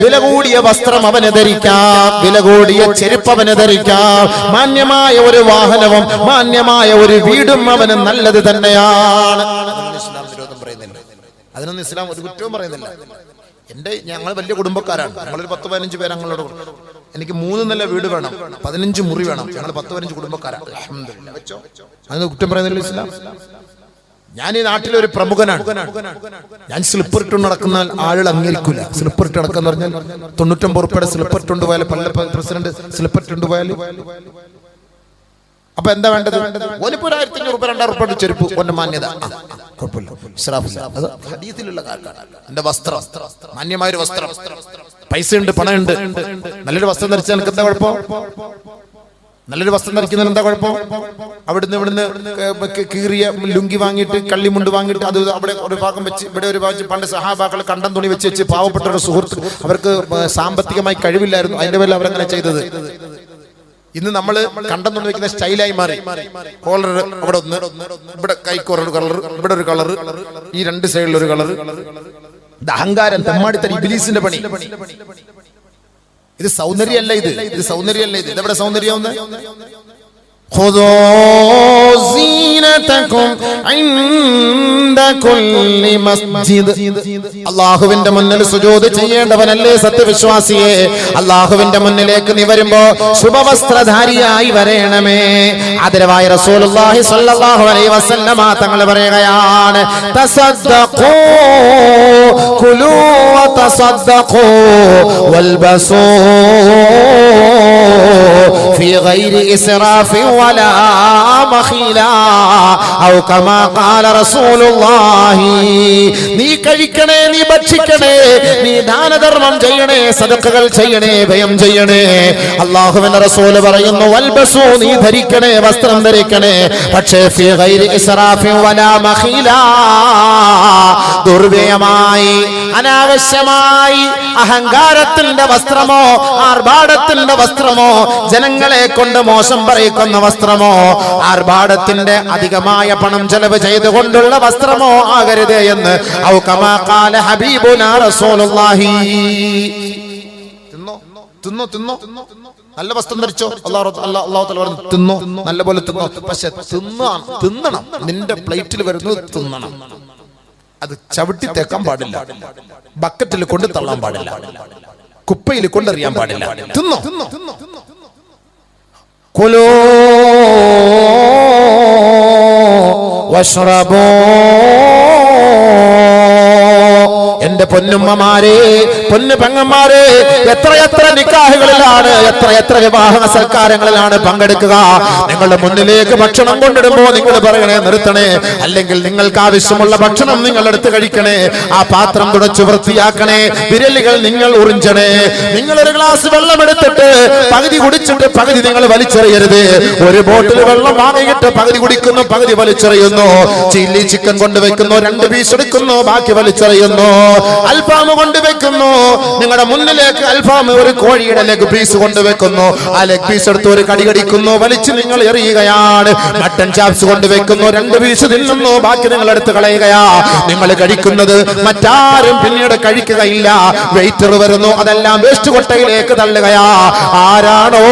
വില കൂടിയ വസ്ത്രം അവന് ധരിക്കാം, വില കൂടിയ ചെരുപ്പ് അവന് ധരിക്കാം, മാന്യമായ ഒരു വാഹനവും മാന്യമായ ഒരു വീടും അവന് നല്ലത് തന്നെയാണ്. ഇസ്ലാം വിരോധം പറയുന്നില്ല, അതിനൊന്നും ഇസ്ലാം ഒരു കുറ്റവും പറയുന്നില്ല. ഞങ്ങൾ വലിയ കുടുംബക്കാരാണ്, ഞങ്ങളൊരു 10-15 പേര്. ഞങ്ങളോട് എനിക്ക് 3 നില വീട് വേണം, 15 മുറി വേണം, ഞങ്ങൾ 10-15 കുടുംബക്കാരാണ്. അൽഹംദുലില്ലാഹ് വെച്ചോ, അതിന് കുറ്റം പറയുന്നില്ല ഇസ്ലാം. ഞാൻ ഈ നാട്ടിലെ ഒരു പ്രമുഖനാണ്. ഞാൻ സ്ലിപ്പർ ഇട്ട് നടക്കുന്ന ആളുകൾ അംഗീകരിക്കില്ല. സ്ലിപ്പർ ഇട്ട് നടക്കാന്ന് പറഞ്ഞാൽ 99 ഉറുപ്പിയുടെ സ്ലിപ്പർ ഇട്ടുകൊണ്ട് പോയാൽ പല പ്രസിഡന്റ് സ്ലിപ്പർ ഇട്ടുകൊണ്ട് പോയാൽ അപ്പൊ എന്താ വേണ്ടത്? ഓനിപ്പോ 1500 രൂപ 2000 രൂപയുടെ ചെരുപ്പ് ഓന്റെ മാന്യത, കുഴപ്പമില്ല. അത് ഹദീസിലുള്ള കാര്യമാണ്. എന്റെ വസ്ത്രം മാന്യമായൊരു വസ്ത്രം, പൈസയുണ്ട്, പണമുണ്ട്, നല്ലൊരു വസ്ത്രം ധരിച്ചാൽ എനിക്ക് എന്താ കുഴപ്പം? നല്ലൊരു വസ്ത്രം ധരിക്കുന്നതിന് എന്താ കുഴപ്പം? ഇവിടുന്ന് കീറിയ ലുങ്കി വാങ്ങിയിട്ട് കള്ളിമുണ്ട് വാങ്ങിയിട്ട് അത് അവിടെ ഒരു ഭാഗം വെച്ച് ഇവിടെ ഒരു ഭാഗം. പണ്ട് സഹാബാക്കൾ കണ്ടം തുണി വെച്ച് പാവപ്പെട്ട ഒരു സുഹൃത്ത്, അവർക്ക് സാമ്പത്തികമായി കഴിവില്ലായിരുന്നു, അതിന്റെ പേരിൽ അവരങ്ങനെ ചെയ്തത്. ഇന്ന് നമ്മൾ കണ്ടം തുണി വെക്കുന്ന സ്റ്റൈലായി മാറി. കോളർ അവിടെ ഒന്ന്, ഇവിടെ കൈക്കോറൊരു കളർ, ഇവിടെ ഒരു കളർ, ഈ 2 സൈഡിലൊരു കളർ. ഇത് അഹങ്കാരം, തെമ്മാടിത്തരം, ഇബ്ലീസിന്റെ പണി. ഇത് സൗന്ദര്യമല്ല, ഇത് സൗന്ദര്യമല്ല. ഇതെവിടെ സൗന്ദര്യം? അല്ലാഹുവിന്റെ മുന്നിൽ സുജൂദ് ചെയ്യേണ്ടവനല്ലേ സത്യവിശ്വാസിയെ? അല്ലാഹുവിന്റെ മുന്നിലേക്ക് നീ വരുമ്പോ ശുഭവസ്ത്രധാരിയായി വരേണമേ. ആദരവായ റസൂലുള്ളാഹി സ്വല്ലല്ലാഹു അലൈഹി വസല്ലമ തങ്ങൾ പറയുകയാണ്, തസദ്ദഖൂ കുലൂ വതസദ്ദഖൂ വൽബസൂ ഫീ ഗൈരി ഇസ്റാഫിൻ വലാ മഖീലാ ഔ കമാ ഖാല റസൂലുള്ളാഹി. നീ കഴിക്കണേ, നീ ഭക്ഷിക്കണേ, നീ ദാനധർമ്മം ചെയ്യണേ, സദഖകൾ ചെയ്യണേ, ഭയം ചെയ്യണേ. അല്ലാഹുവിന്റെ റസൂൽ പറയുന്നു, വൽബസു, നീ ധരിക്കണേ, വസ്ത്രം ധരിക്കണേ, പക്ഷേ ഫീ ഗൈരി ഇസ്റാഫിൻ വലാ മഖീലാ, ദുർവ്യയമായി അനാവശ്യമായി അഹങ്കാരത്തിന്റെ വസ്ത്രമോ ആർഭാടത്തിന്റെ വസ്ത്രമോ ജനങ്ങളെ കൊണ്ട് മോശം പറയിക്കുന്ന വസ്ത്രമോ ആർഭാടത്തിന്റെ അധികമായ പണം ചെലവ് ചെയ്തുകൊണ്ടുള്ള വസ്ത്രമോ ആകരുത് എന്ന് ഔ കമാ ഖാല ഹബീബുനാ റസൂലുള്ളാഹി. തിന്നോ നല്ല വസ്ത്രം ധരിച്ചോ, അല്ലാഹു തആല പറഞ്ഞു തിന്നോ, നല്ലപോലെ തിന്നോ, പക്ഷെ തിന്നണം, നിന്റെ പ്ലേറ്റിൽ വരുന്നത് തിന്നണം. അത് ചവിട്ടി തേക്കാൻ പാടില്ല, ബക്കറ്റിൽ കൊണ്ട് തള്ളാൻ പാടില്ല, കുപ്പയിൽ കൊണ്ടെറിയാൻ പാടില്ല. തിന്നോ. കുലൂ വശ്റബൂ. എന്റെ പൊന്നുമ്മമാരെ, പൊന്നു പെങ്ങന്മാരെ, എത്രയെത്ര നിക്കാഹുകളിലാണ്, എത്രയെത്ര വിവാഹ സൽക്കാരങ്ങളിലാണ് പങ്കെടുക്കുക. നിങ്ങളുടെ മുന്നിലേക്ക് ഭക്ഷണം കൊണ്ടിടുമ്പോ നിങ്ങൾ പറയണേ നിർത്തണേ, അല്ലെങ്കിൽ നിങ്ങൾക്ക് ആവശ്യമുള്ള ഭക്ഷണം നിങ്ങൾ എടുത്ത് കഴിക്കണേ, ആ പാത്രം തുടച്ചു വൃത്തിയാക്കണേ, വിരലുകൾ നിങ്ങൾ ഉറിഞ്ചണേ. നിങ്ങൾ ഒരു ഗ്ലാസ് വെള്ളം എടുത്തിട്ട് പകുതി കുടിച്ചിട്ട് പകുതി നിങ്ങൾ വലിച്ചെറിയരുത്. ഒരു ബോട്ടിൽ വെള്ളം വാങ്ങിയിട്ട് പകുതി കുടിക്കുന്നു, പകുതി വലിച്ചെറിയുന്നു. ചില്ലി ചിക്കൻ കൊണ്ടുവെക്കുന്നു, 2 പീസ് എടുക്കുന്നു, ബാക്കി വലിച്ചെറിയുന്നു. അൽഫാം കൊണ്ടുവെക്കുന്നു, നിങ്ങളുടെ മുന്നിലേക്ക് അൽഫാം, ഒരു കോഴിയുടെ ലെഗ് പീസ് കൊണ്ടുവെക്കുന്നു, ആ ലെഗ് പീസ് എടുത്ത് ഒരു കടി കടിക്കുന്നു, വലിച്ച് നിങ്ങൾ എറിയുകയാണ്. മട്ടൻ ചാപ്സ് കൊണ്ടുവെക്കുന്നു, 2 പീസ് തിന്നുന്നു, ബാക്കി നിങ്ങൾ എടുത്ത് കളയുകയാ. നിങ്ങൾ കഴിക്കുന്നത് മറ്റാരും പിന്നീട് കഴിക്കുകയില്ല. വെയിറ്റർ വരുന്നു, അതെല്ലാം വേസ്റ്റ് കൊട്ടയിലേക്ക് തള്ളുകയാ. ആരാണോ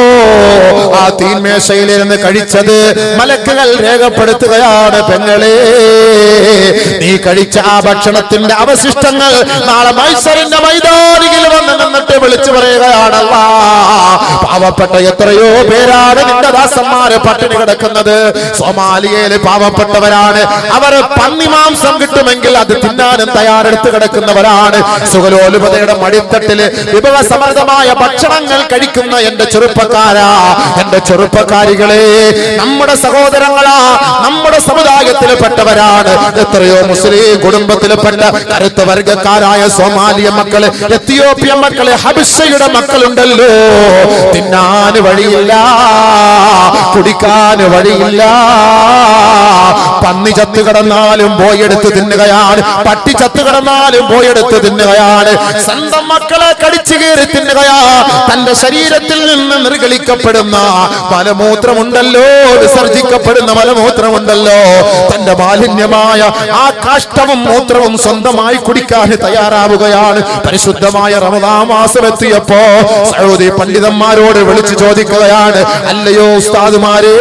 ആ തീന്മേശയിൽ നിന്ന് കഴിച്ചത് മലക്കുകൾ രേഖപ്പെടുത്തുകയാണ്, പെങ്ങളെ നീ കഴിച്ച ആ ഭക്ഷണത്തിന്റെ അവശിഷ്ടങ്ങൾ നാളെ മൈസറിന്റെ മൈതാനിയിൽ വന്ന് നിന്നിട്ട് വിളിച്ചു പറയുകയാണ്, അല്ലാഹ് പാവപ്പെട്ട എത്രയോ പേരാണ് നിന്റെ ദാസന്മാര് പട്ടിണി കിടക്കുന്നത്. സോമാലിയയില് പാവപ്പെട്ടവരാണ്, അവർ പന്നിമാംസം കിട്ടുമെങ്കിൽ അത് തിന്നാനും തയ്യാറെടുത്ത് കിടക്കുന്നവരാണ്. സുഖലോലുപതയുടെ മടിത്തട്ടില് വിഭവസമൃദ്ധമായ ഭക്ഷണങ്ങൾ കഴിക്കുന്ന എന്റെ ചെറുപ്പക്കാരാ, എന്റെ ചെറുപ്പക്കാരികളെ, നമ്മുടെ സഹോദരങ്ങളാ, നമ്മുടെ സമുദായത്തിൽ പെട്ടവരാണ്. എത്രയോ മുസ്ലിം കുടുംബത്തിൽപ്പെട്ട കരുത്ത വർഗക്കാരായ സോമാലിയ മക്കള്, എത്തിയോപ്യൻ മക്കള്, ഹബിഷയുടെ മക്കളുണ്ടല്ലോ. തിന്നാൻ വഴിയില്ല, കുടിക്കാൻ വഴിയില്ല. പന്നി ചത്തു കിടന്നാലും പോയെടുത്ത് തിന്നുകയാണ്, പട്ടി ചത്തു കിടന്നാലും പോയെടുത്ത് തിന്നുകയാണ്, സ്വന്തം മക്കളെ കടിച്ചു കീറി തിന്നുകയാ. തന്റെ ശരീരത്തിൽ നിന്ന് നിർഗളിക്കപ്പെടുന്ന മലമൂത്രമുണ്ടല്ലോ, വിസർജിക്കപ്പെടുന്ന മലമൂത്രമുണ്ടല്ലോ, തന്റെ മാലിന്യമായ ആ കാഷ്ടവും മൂത്രവും സ്വന്തമായി കുടിക്കാൻ തയ്യാറാവുകയാണ്. പരിശുദ്ധമായ റമദാൻ മാസം എത്തിയപ്പോ സൗദി പണ്ഡിതന്മാരോട് വിളിച്ചു ചോദിക്കുകയാണ്, അല്ലയോ ഉസ്താദുമാരേ,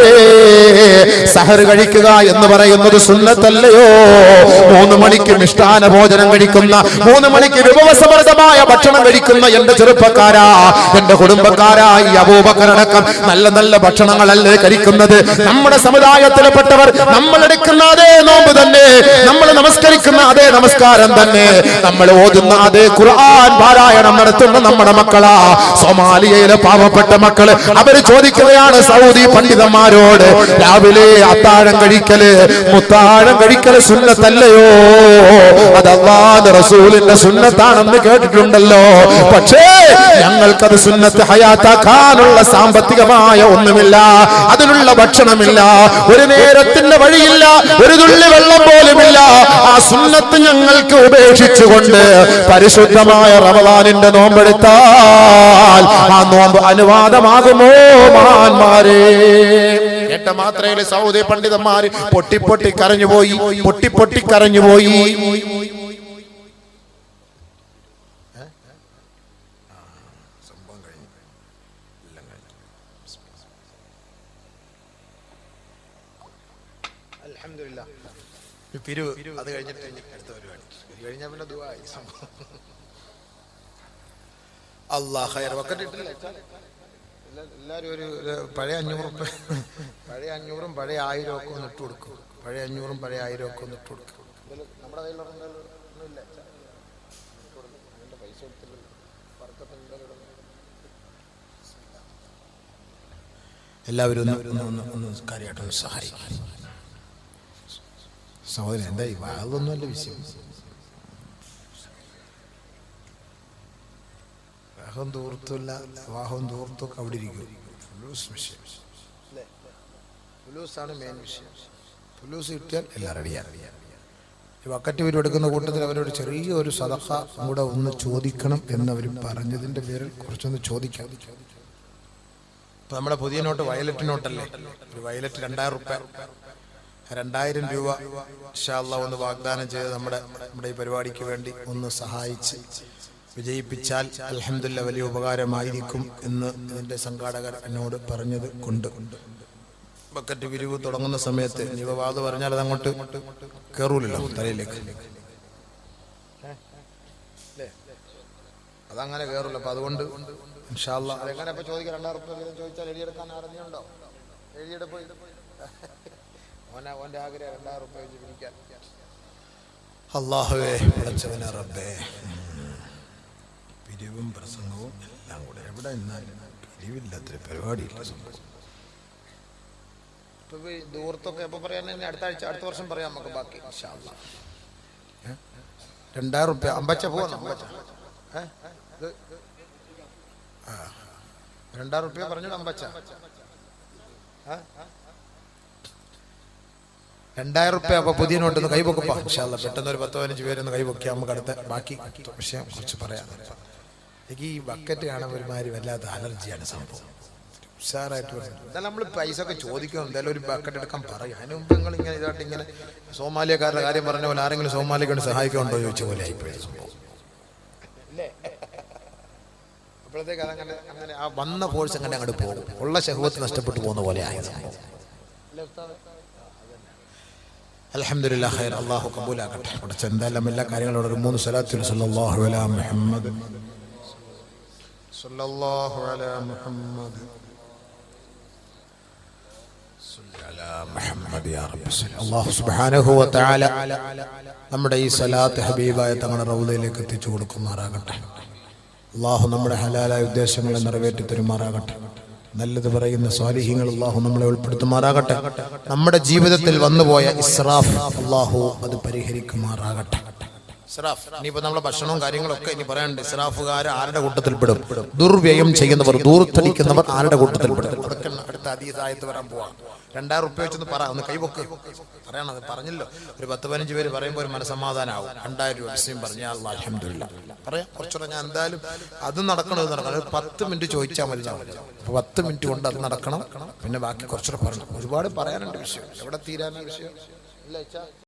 സഹർ കഴിക്കുക എന്ന് പറയുന്നത് സുന്നത്തല്ലയോ? 3 മണിക്ക് മിഷ്ടാന ഭോജനം കഴിക്കുന്ന, 3 മണിക്ക് വിഭവസമൃദ്ധമായ ഭക്ഷണം കഴിക്കുന്ന എന്റെ ചെറുപ്പക്കാരാ, എന്റെ കുടുംബക്കാരാ, ഈ അബൂബക്കറടക്കം നല്ല നല്ല ഭക്ഷണങ്ങളല്ലേ കഴിക്കുന്നത്? നമ്മുടെ സമുദായത്തിൽപ്പെട്ടവർ നമ്മൾ എടുക്കുന്ന അതേ നോമ്പ് തന്നെ, നമ്മൾ നമസ്കരിക്കുന്ന അതേ നമസ്കാരം തന്നെ, നമ്മൾ ഓതുന്ന അതേ ഖുർആൻ പാരായണം നടത്തുന്ന നമ്മുടെ മക്കളാ സൊമാലിയയിലെ പാവപ്പെട്ട മക്കള്. അവര് ചോദിക്കുകയാണ് സൗദി പണ്ഡിതന്മാരോട്, രാവിലെ അത്താഴം കഴിക്കല്, മുത്താഴം കഴിക്കല് സുന്നത്തല്ലയോ? അത് അല്ലാഹുവിന്റെ റസൂലിന്റെ സുന്നത്താണെന്ന് കേട്ടിട്ടുണ്ടല്ലോ, പക്ഷേ ഞങ്ങൾക്കത് സുന്നത്ത് ഹയാത്താക്കാനുള്ള സാമ്പത്തികമായ ഒന്നുമില്ല, അതിനുള്ള ഭക്ഷണമില്ല, ഒരു നേരത്തിന്റെ വഴിയില്ല, ഒരു തുള്ളി വെള്ളം പോലുമില്ല. ആ സുന്നത്ത് ഞങ്ങൾക്ക് ഉപേക്ഷിച്ചുകൊണ്ട് പരിശുദ്ധമായ റമദാനിന്റെ നോമ്പെടുത്താൽ ആ നോമ്പ് അനുവാദമാകുമോ? മഹാന്മാരെ, കേട്ട മാത്രയിൽ സൗദി പണ്ഡിതന്മാര് പൊട്ടി കരഞ്ഞുപോയി, പൊട്ടി കരഞ്ഞുപോയി. പിരിവ് അത് കഴിഞ്ഞിട്ട് അടുത്ത പരിപാടി കഴിഞ്ഞ പിന്നെ ദുആയി സംഭവം. അല്ലാഹ് ഖൈർ വക്കറ്റിട്ടില്ല. എല്ലാവരും ഒരു പഴയ 500 പഴയ 500 പഴയ 1000 ഒക്കെ ഒന്ന് ഇട്ട് കൊടുക്കും. പഴയ 500 പഴയ 1000 ഒക്കെ ഒന്ന് ഇട്ട് കൊടുക്കും. നമ്മുടെ കയ്യിലൊന്നുമില്ല, പൈസ എല്ലാവരും ഒന്ന് കാര്യമായിട്ടൊന്ന് സഹായിക്കും. സഹോദരൻ എന്തായി അതൊന്നുമല്ല വിഷയം. വിവാഹം തൂർത്തില്ല, വിവാഹം തൂർത്തൊക്കെ അവിടെ ഇരിക്കും. ഫുലൂസ് വിഷയം അല്ലേ? ഫുലൂസാണ് മെയിൻ വിഷയം. ഫുലൂസ് കിട്ടിയാൽ എല്ലാം റെഡിയാണ്. ഈ വക്കറ്റ് വീട് എടുക്കുന്ന കൂട്ടത്തിൽ അവരോട് ചെറിയൊരു സദഖ കൂടെ ഒന്ന് ചോദിക്കണം എന്നവർ പറഞ്ഞതിൻ്റെ പേരിൽ കുറച്ചൊന്ന് ചോദിക്കാം. ഇപ്പം നമ്മുടെ പുതിയ നോട്ട് വയലറ്റ് നോട്ടല്ലേ? ഒരു വയലറ്റ് 2000 രൂപ, 2000 രൂപ ഇൻഷാ അല്ലാഹ് ഒന്ന് വാഗ്ദാനം ചെയ്ത് നമ്മുടെ ഈ പരിപാടിക്ക് വേണ്ടി ഒന്ന് സഹായിച്ച് വിജയിപ്പിച്ചാൽ അൽഹംദുലില്ലാഹ് വലിയ ഉപകാരമായിരിക്കും എന്ന് ഇതിൻ്റെ സംഘാടകർ എന്നോട് പറഞ്ഞത് കൊണ്ട് ബക്കറ്റ് പിരിവ് തുടങ്ങുന്ന സമയത്ത് ജീവവാദ് പറഞ്ഞാൽ അതങ്ങോട്ട് കയറൂലല്ലോ തലയിലേക്ക്, അതങ്ങനെ കയറൂല. അപ്പം അതുകൊണ്ട് ഇൻഷാ അല്ലാഹ് അതെങ്ങനെ ഇപ്പം ചോദിക്കാം. 2000 രൂപ ചോദിച്ചാൽ എഴുതിയെടുക്കാൻ അറിഞ്ഞുണ്ടോ? എഴുതിയെടുപ്പ് ഓൻ്റെ ആഗ്രഹം 2000 രൂപ പിടിക്കാൻ. അല്ലാഹുവേ പടച്ചവനെ റബ്ബേ, പിരിവും പ്രസംഗവും എല്ലാം കൂടെ എവിടെ നിന്നാലും പിരിവില്ലാത്തൊരു പരിപാടിയില്ല. സംഭവം ഇപ്പം ദൂരത്തൊക്കെ എപ്പോൾ പറയാൻ അടുത്ത ആഴ്ച അടുത്ത വർഷം പറയാം നമുക്ക് ബാക്കി ഇൻഷാ അല്ലാഹ്. 2000 രൂപ അമ്പച്ച പോകണം. 2000 രൂപ പറഞ്ഞത് അമ്പച്ച 2000 രൂപ. അപ്പോൾ പുതിയ നോട്ടൊന്ന് കൈപൊക്കപ്പാ ഇൻഷാ അല്ലാഹ്. പെട്ടെന്ന് ഒരു 10-15 പേരൊന്ന് കൈപൊക്കിയാൽ നമുക്ക് അടുത്ത ബാക്കി വിഷയം കുറിച്ച് പറയാം. എനിക്ക് ഈ ബക്കറ്റ് കാണാൻ ഒരുമാതിരി വല്ലാത്ത അലർജിയാണ് സംഭവം. ഉഷാറായിട്ട് എന്തായാലും നമ്മൾ പൈസ ഒക്കെ ചോദിക്കണം. എന്തായാലും ഒരു ബക്കറ്റ് എടുക്കാൻ പറയും. അതിന് മുമ്പ് നിങ്ങൾ ഇങ്ങനെ ഇതായിട്ട് ഇങ്ങനെ സോമാലിയക്കാരുടെ കാര്യം പറഞ്ഞ പോലെ ആരെങ്കിലും സോമാലിക്ക് വേണ്ടി സഹായിക്കുന്നുണ്ടോ ചോദിച്ച പോലെ ആയിപ്പോയി സംഭവം അല്ലേ? അപ്പോഴത്തേക്ക് അതങ്ങനെ അങ്ങനെ ആ വന്ന ഫോഴ്സ് അങ്ങനെ അങ്ങോട്ട് പോകും. ഉള്ള ശഹ്വത്ത് നഷ്ടപ്പെട്ടു പോകുന്ന പോലെ ആയത്. അൽഹംദുലില്ലാഹ് ഖൈർ. അല്ലാഹു കബൂലാക്കട്ടെ. അവിടെ എന്തായാലും എല്ലാ കാര്യങ്ങളോട് 3 സ്വലാത്തുൽ സല്ലല്ലാഹു അലാ മുഹമ്മദ് സല്ലല്ലാഹു അലാ മുഹമ്മദ് അലാ മുഹമ്മദ് യാ റബ്ബി. അല്ലാഹു സുബ്ഹാനഹു വ തആല നമ്മുടെ ഈ സ്വലാത്ത് ഹബീബായ തങ്ങളുടെ റൗളയിലേക്ക് എത്തിച്ചു കൊടുക്കുമാറാകട്ടെ. അല്ലാഹു നമ്മുടെ ഹലാലായ ഉദ്ദേശങ്ങളെ നിറവേറ്റി തരുമാറാകട്ടെ. നല്ലത് പറയുന്ന സ്വാലിഹീങ്ങൾ അല്ലാഹു നമ്മളെ ഉൾപ്പെടുത്തുമാറാകട്ടെ. നമ്മുടെ ജീവിതത്തിൽ വന്നുപോയ ഇസ്രാഫ് അല്ലാഹു അത് പരിഹരിക്കുമാറാകട്ടെ. ഇസ്രാഫ്. ഇനിയിപ്പോ നമ്മളെ ഭക്ഷണവും കാര്യങ്ങളൊക്കെ ഇനി പറയാനുണ്ട്. ഇസ്രാഫുകാർ ആരുടെ കൂട്ടത്തിൽ പെടും? ദുർവ്യയം ചെയ്യുന്നവർ, ദൂർത്തടിക്കുന്നവർ ആരുടെ കൂട്ടത്തിൽ പെടും? അതൊക്കെ അടുത്ത ഹദീസായത്ത് വരാൻ പോവാം. 2000 റുപ്യ വെച്ചൊന്ന് പറ, ഒന്ന് കൈവക്ക് പറയണത്. പറഞ്ഞല്ലോ, ഒരു 10-15 പേര് പറയുമ്പോൾ ഒരു മനസ്സമാധാനമാവും. 2000 രൂപ വിഷയം പറഞ്ഞാൽ അൽഹംദുലില്ലാ പറയാം. കുറച്ചുകൂടെ ഞാൻ എന്തായാലും അത് നടക്കണം, ഇത് നടക്കണം. 10 മിനിറ്റ് ചോദിച്ചാൽ മതി. 10 മിനിറ്റ് കൊണ്ട് അത് നടക്കണം. പിന്നെ ബാക്കി കുറച്ചുകൂടെ പറയണം. ഒരുപാട് പറയാനുണ്ട് വിഷയം. എവിടെ തീരാനാ വിഷയം?